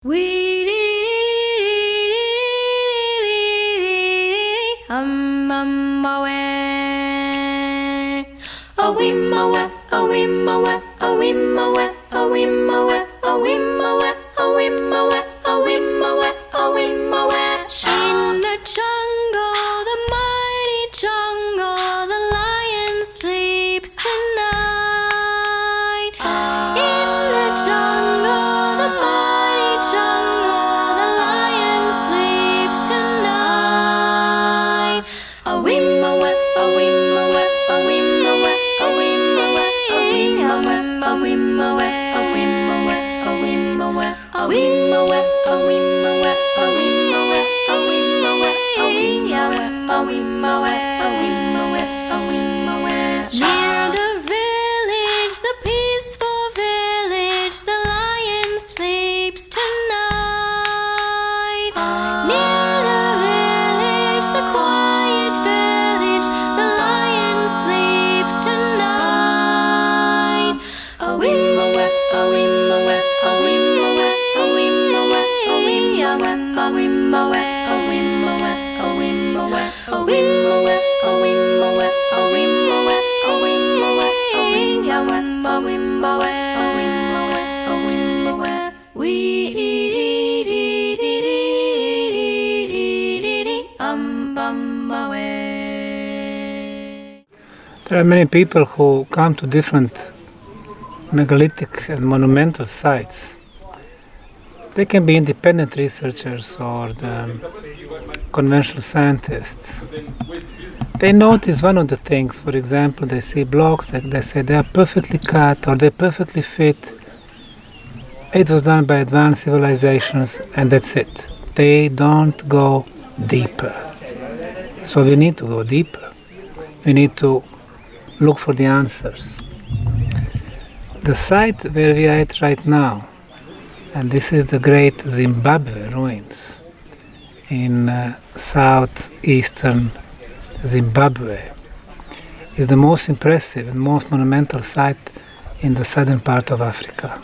In the jungle, the mighty jungle, the lion sleeps tonight. In the jungle, the mighty jungle, the lion sleeps tonight. Near the village, the peaceful village, the lion sleeps tonight. Near the village, the quiet village, the lion sleeps tonight. There are many people who come to different megalithic and monumental sites. They can be independent researchers or the conventional scientists. They notice one of the things, for example, they see blocks, like they say they are perfectly cut or they're perfectly fit. It was done by advanced civilizations and that's it. They don't go deeper. So we need to go deeper. We need to look for the answers. The site where we are at right now, and this is the great Zimbabwe ruins in southeastern Zimbabwe, is the most impressive and most monumental site in the southern part of Africa.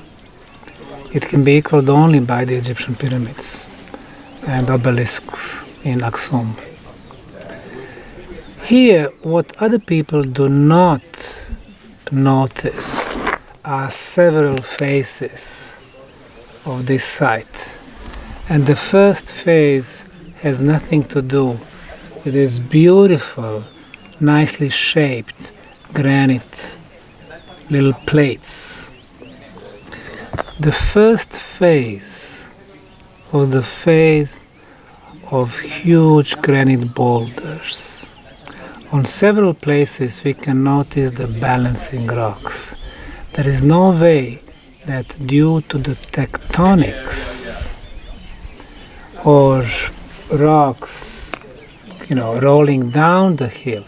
It can be equaled only by the Egyptian pyramids and obelisks in Aksum. Here, what other people do not notice are several phases of this site. And the first phase has nothing to do with this beautiful, nicely shaped granite little plates. The first phase was the phase of huge granite boulders. On several places we can notice the balancing rocks. There is no way that due to the tectonics or rocks, rolling down the hill,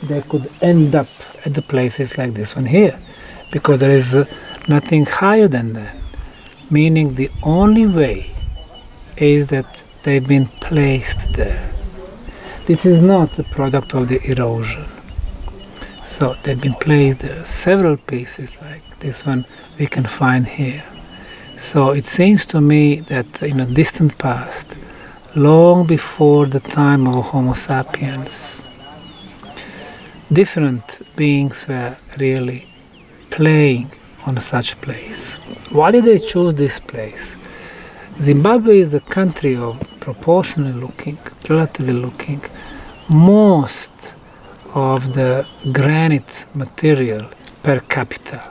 they could end up at the places like this one here, because there is nothing higher than that. Meaning the only way is that they've been placed there. This is not the product of the erosion. So they've been placed there. Several pieces like this one we can find here. So it seems to me that in a distant past, long before the time of Homo sapiens, different beings were really playing on such place. Why did they choose this place? Zimbabwe is a country of proportionally looking, relatively looking, most of the granite material per capita.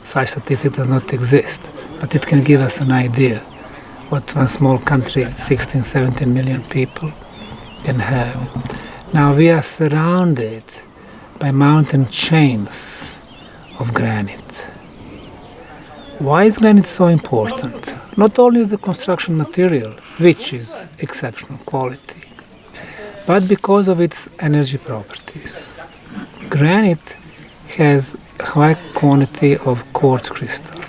Such statistic does not exist, but it can give us an idea what one small country, 16, 17 million people, can have. Now we are surrounded by mountain chains of granite. Why is granite so important? Not only is the construction material, which is exceptional quality, but because of its energy properties. Granite has a high quantity of quartz crystal.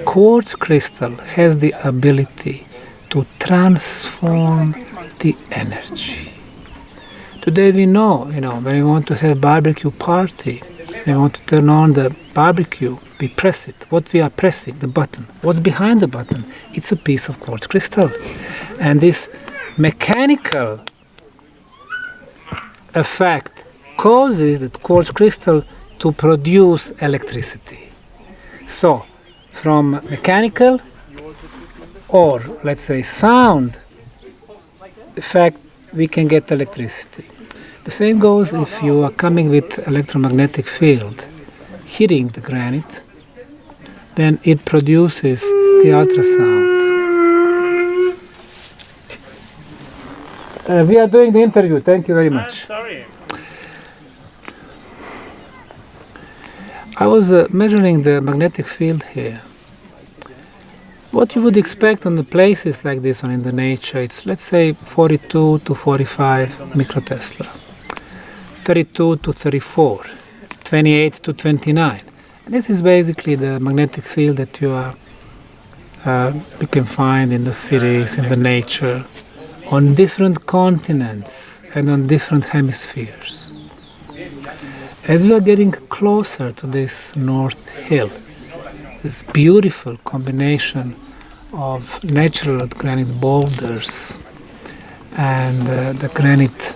Quartz crystal has the ability to transform the energy. Today we know, when we want to have a barbecue party, When we want to turn on the barbecue, we press it. What we are pressing, the button. What's behind the button? It's a piece of quartz crystal. And this mechanical effect causes the quartz crystal to produce electricity. So, from mechanical or, let's say, sound effect, we can get electricity. The same goes if you are coming with electromagnetic field hitting the granite, then it produces the ultrasound. We are doing the interview. Thank you very much. Sorry. I was measuring the magnetic field here. What you would expect on the places like this one in the nature, it's let's say 42 to 45 microtesla, 32 to 34, 28 to 29. And this is basically the magnetic field that you can find in the cities, in the nature, on different continents and on different hemispheres. As we are getting closer to this North Hill, this beautiful combination of natural granite boulders and the granite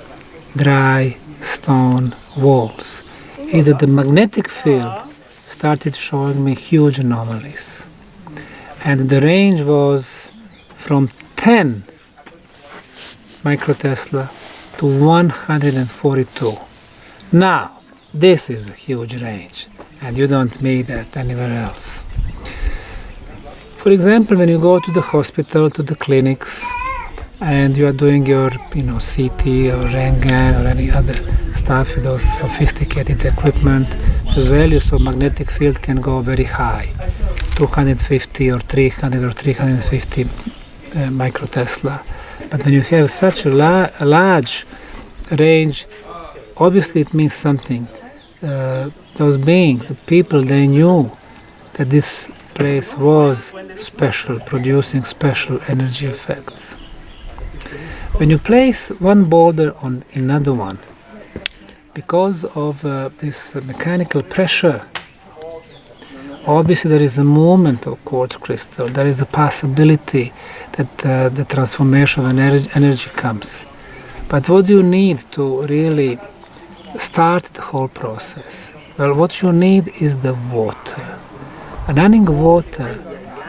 dry stone walls, is that the magnetic field started showing me huge anomalies. And the range was from 10 microtesla to 142. Now, this is a huge range, and you don't meet that anywhere else. For example, when you go to the hospital, to the clinics, and you are doing your CT or Röntgen or any other stuff with those sophisticated equipment, the values of magnetic field can go very high, 250 or 300 or 350 microtesla. But when you have such a large range, obviously it means something. Those beings, the people, they knew that this place was special, producing special energy effects. When you place one boulder on another one, because of this mechanical pressure, obviously there is a movement of quartz crystal. There is a possibility that the transformation of energy comes. But what do you need to really start the whole process? Well, what you need is the water. Running water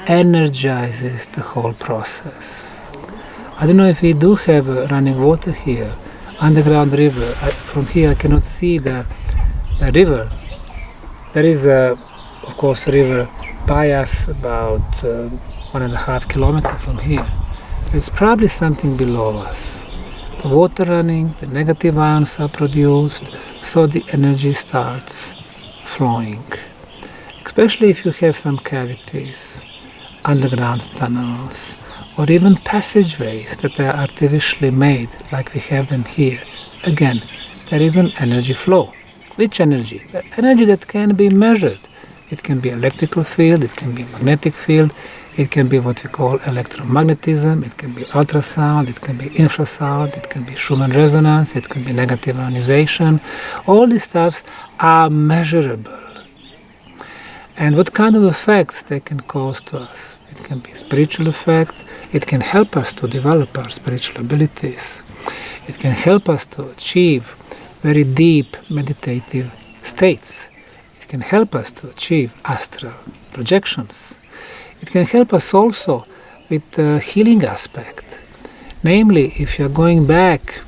energizes the whole process. I don't know if we do have running water here, underground river. From here I cannot see the river. There is of course a river by us about 1.5 kilometers from here. There's probably something below us. The water running, the negative ions are produced, so the energy starts flowing. Especially if you have some cavities, underground tunnels, or even passageways that are artificially made, like we have them here. Again, there is an energy flow. Which energy? The energy that can be measured. It can be electrical field, it can be magnetic field, it can be what we call electromagnetism, it can be ultrasound, it can be infrasound, it can be Schumann resonance, it can be negative ionization. All these stuffs are measurable. And what kind of effects they can cause to us? It can be spiritual effect, it can help us to develop our spiritual abilities. It can help us to achieve very deep meditative states. It can help us to achieve astral projections. It can help us also with the healing aspect. Namely, if you're going back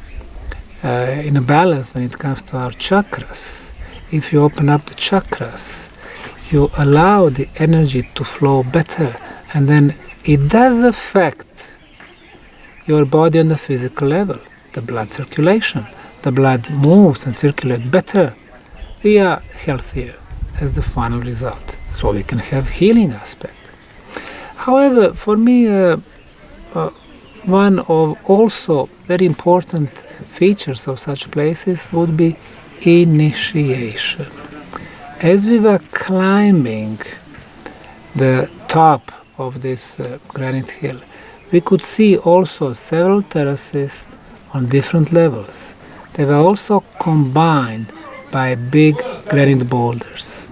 in a balance when it comes to our chakras, if you open up the chakras, you allow the energy to flow better, and then it does affect your body on the physical level, the blood circulation. The blood moves and circulates better. We are healthier as the final result. So we can have healing aspect. However, for me, one of also very important features of such places would be initiation. As we were climbing the top of this granite hill, we could see also several terraces on different levels. They were also combined by big granite boulders.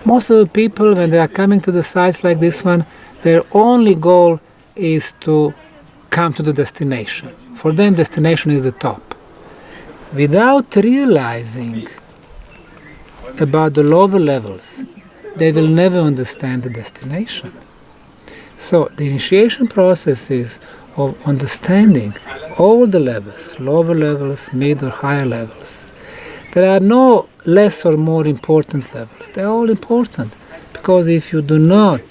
Most of the people, when they are coming to the sites like this one, their only goal is to come to the destination. For them, destination is the top. Without realizing about the lower levels, they will never understand the destination. So the initiation process is of understanding all the levels, lower levels, mid or higher levels. There are no less or more important levels. They're all important, because if you do not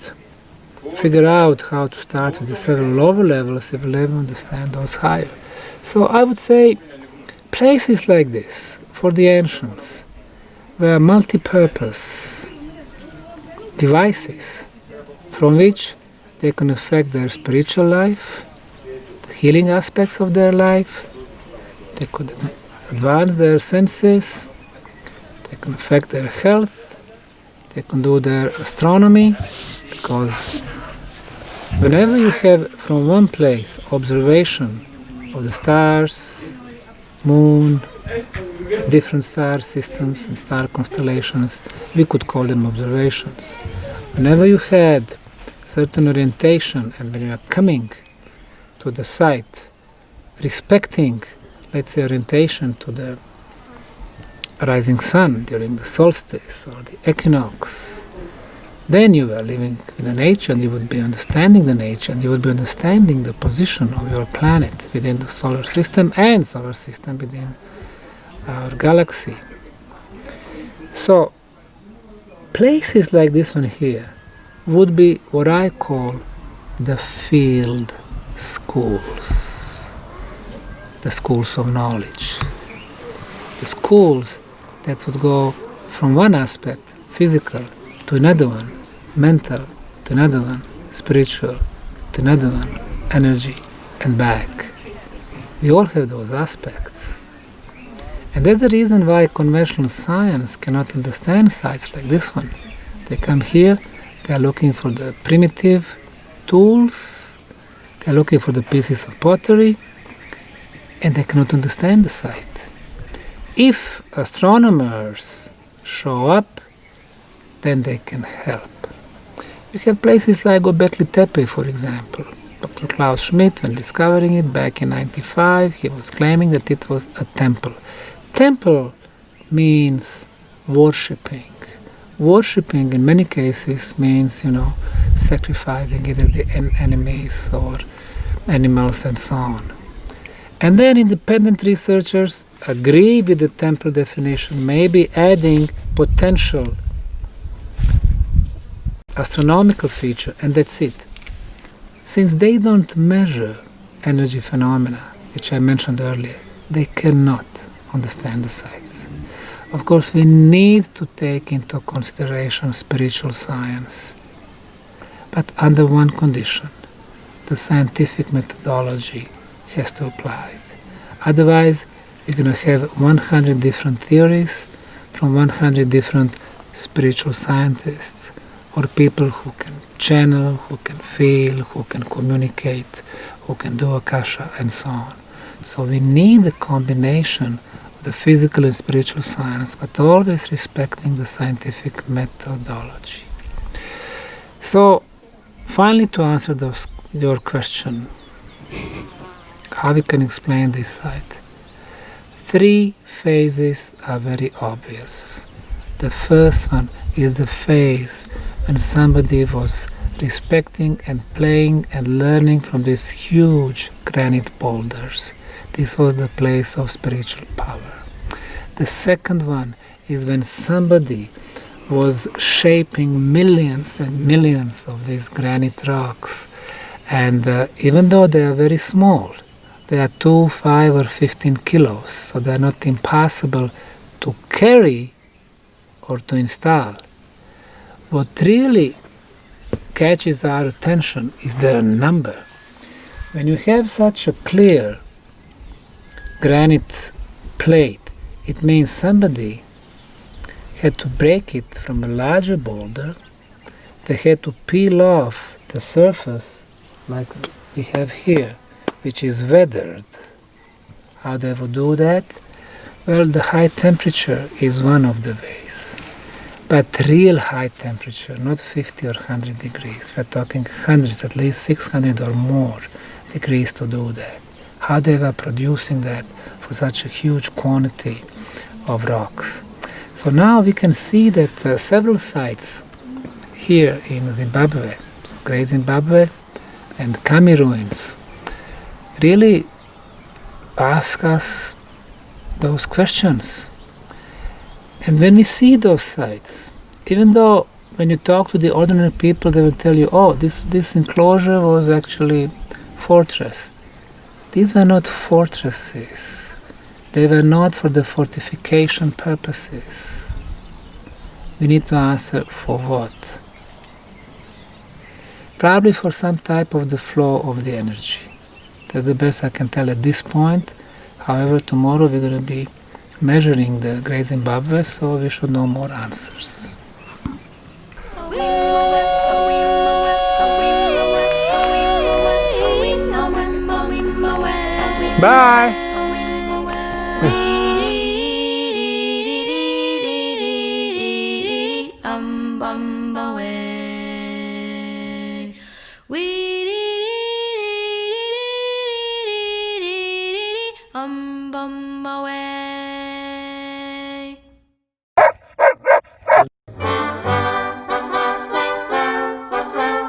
figure out how to start with the several lower levels, you will never understand those higher. So I would say places like this, for the ancients, were multi-purpose devices from which they can affect their spiritual life, the healing aspects of their life. They could advance their senses, they can affect their health, they can do their astronomy, because whenever you have from one place observation of the stars, moon, different star systems and star constellations, we could call them observations. Whenever you had certain orientation, and when you are coming to the site, respecting, let's say, orientation to the rising sun during the solstice or the equinox, then you are living with the nature, and you would be understanding the nature, and you would be understanding the position of your planet within the solar system and solar system within our galaxy. So places like this one here would be what I call the field schools, the schools of knowledge, the schools that would go from one aspect, physical, to another one, mental, to another one, spiritual, to another one, energy, and back. We all have those aspects. And that's the reason why conventional science cannot understand sites like this one. They come here, they are looking for the primitive tools, they are looking for the pieces of pottery, and they cannot understand the site. If astronomers show up, then they can help. You have places like Göbekli Tepe, for example. Dr. Klaus Schmidt, when discovering it back in 1995, he was claiming that it was a temple. Temple means worshipping. Worshipping in many cases means, sacrificing either the enemies or animals and so on. And then independent researchers agree with the temple definition, maybe adding potential astronomical feature, and that's it. Since they don't measure energy phenomena, which I mentioned earlier, they cannot understand the sites. Of course, we need to take into consideration spiritual science, but under one condition: the scientific methodology has to apply. Otherwise, you're going to have 100 different theories from 100 different spiritual scientists, or people who can channel, who can feel, who can communicate, who can do akasha, and so on. So we need a combination of the physical and spiritual science, but always respecting the scientific methodology. So finally, to answer your question, how we can explain this site? 3 phases are very obvious. The first one is the phase when somebody was respecting and playing and learning from these huge granite boulders. This was the place of spiritual power. The second one is when somebody was shaping millions and millions of these granite rocks, and even though they are very small, they are 2, 5 or 15 kilos, so they are not impossible to carry or to install. What really catches our attention is their number. When you have such a clear granite plate, it means somebody had to break it from a larger boulder. They had to peel off the surface like we have here, which is weathered. How they would do that? Well, the high temperature is one of the ways. But real high temperature, not 50 or 100 degrees. We're talking hundreds, at least 600 or more degrees to do that. How they were producing that for such a huge quantity of rocks. So now we can see that several sites here in Zimbabwe, so Great Zimbabwe and Kami ruins, really ask us those questions. And when we see those sites, even though when you talk to the ordinary people, they will tell you, oh, this enclosure was actually fortress. These were not fortresses. They were not for the fortification purposes. We need to answer for what? Probably for some type of the flow of the energy. That's the best I can tell at this point. However, tomorrow we're going to be measuring the Great Zimbabwe, so we should know more answers. Bye! We